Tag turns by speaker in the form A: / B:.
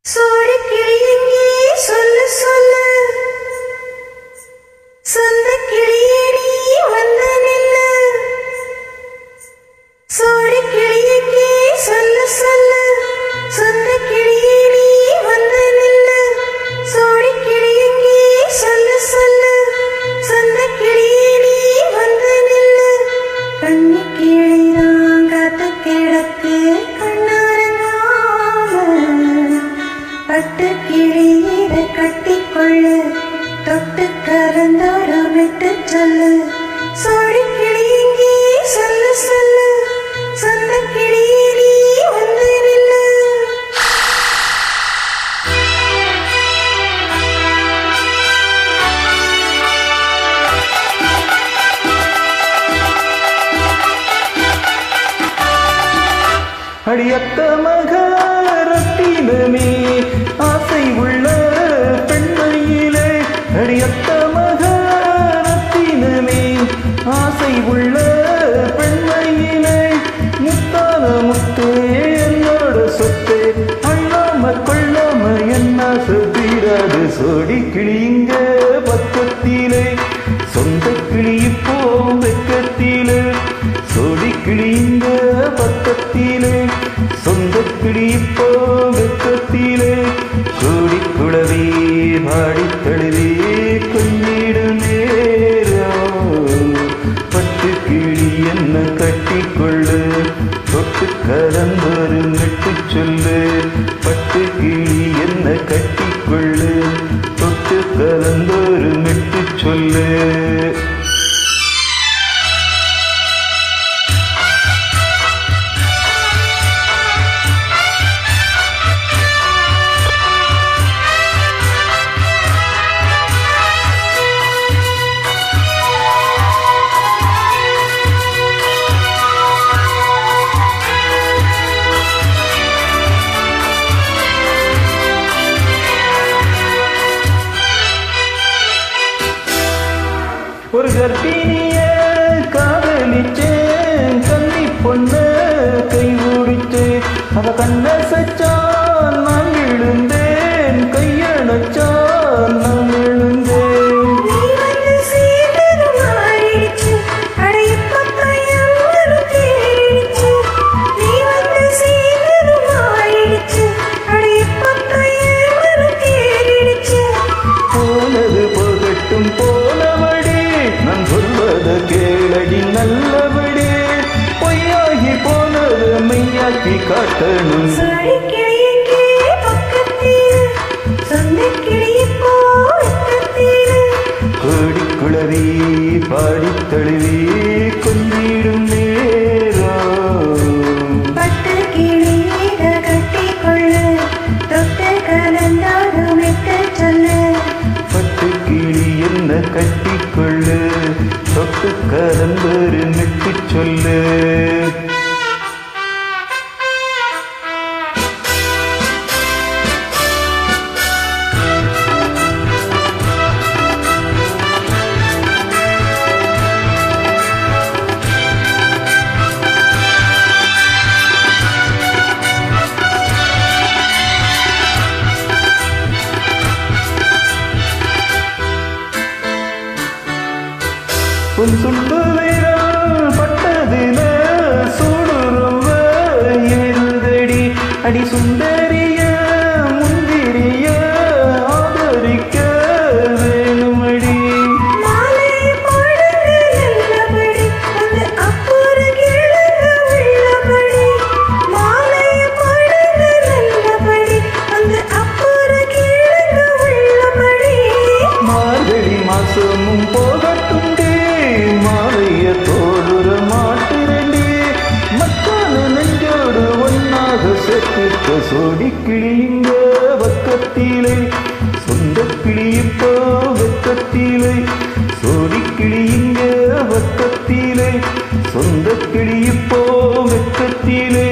A: சோடி கிளியெங்கே சொல்லு சொல்லு, சொந்த கிளியே நீ வந்து நில்லு. சோடி கிளியெங்கே சொல்லு சொல்லு, சொந்த கிளியே நீ வந்து நில்லு. சோடி கிளியெங்கே சொல்லு சொல்லு, சொந்த கிளியே நீ வந்து நில்லு. கண்ணி கிளிதான் காத்து கிடக்கு பட்டு கிளி இதை கட்டிக்கொள்ளு, தொட்டு கலந்தோடு விட்டு சொல்லு. சோடி கிளி எங்கே சொல்லு சொல்லு, சொந்த கிளியே நீ வந்து நில்லு.
B: அடியத்த மகரத்தினமே ஆசை உள்ள பெண்மையிலே, அடியத்த மகரத்தினமே ஆசை உள்ள பெண்மையிலே, முத்தான முத்தே என்னோட சொத்தே, அள்ளாம கொள்ளாம என்ன சொல்லிடாது. சோடி கிளிங்க பக்கத்திலே, சொந்த கிளி இப்போ வெக்கத்திலே. சோடி கிளிங்க பக்கத்திலே, சொந்த கிளி இப்போ வெக்கத்திலே. கூடி குளவி பாடி தழுவி கொஞ்சிடு நேரம், பட்டு கிளி என்ன கட்டிக்கொள்ளு, தொட்டு கலந்தொரு மெட்டு சொல்லு. பட்டு கிளி என்ன கட்டிக்கொள்ளு, தொட்டு கலந்தொரு மெட்டு சொல்லு. ஒரு கர்ப்பிணிய காதலிச்சேன், கன்னி பொண்ண கை ஓடிச்சேன். அவ கண்ணசச்சான் நான் விழுந்தேன், கையணச்சான் நான் விழுந்தேன். போனது போகட்டும் போனபடி, நான் சொல்வத கேளடி நல்லபடி. பொய்யாகி போனது மெய்யாக்கி காட்டணும்.
A: சோடி கிளியெங்கே பக்கத்தில், சொந்த கிளி இப்போ வெக்கத்தில்.
B: கோடி குளவி பாடி தழுவி கொஞ்சிடும் நேரம்,
A: பட்டு கிளி இதை கட்டிக்கொள்ளு, தொட்டு கலந்தோடு விட்டு சொல்லு.
B: பட்டு கிளி என்ன கட்டிக்கொள்ளு, தொட்டு கலந்தொரு மெட்டு சொல்லு. உன் சுண்டு வீரல் பட்டதில சூடு ரொம்ப ஏறுதடி. அடி சுந்தரிய முந்திரிய ஆதரிக்க வேணுமடி.
A: மாலை போடுங்க நல்லபடி, வந்து அப்புற கேளுங்க உள்ளபடி. மாலை போடுங்க நல்லபடி, வந்து அப்புற கேளுங்க உள்ளபடி.
B: மார்கழி மாசமும் போகட்டும், மாலைய தோடுற மாட்டுரண்டி. மக்கான நெஞ்சோடு ஒன்னாக சேர்த்துக்க. சோடி கிளிங்க பக்கத்திலே, சொந்த கிளி இப்போ வெக்கத்திலே. சோடி கிளிங்க பக்கத்திலே, சொந்த கிளி இப்போ வெக்கத்திலே.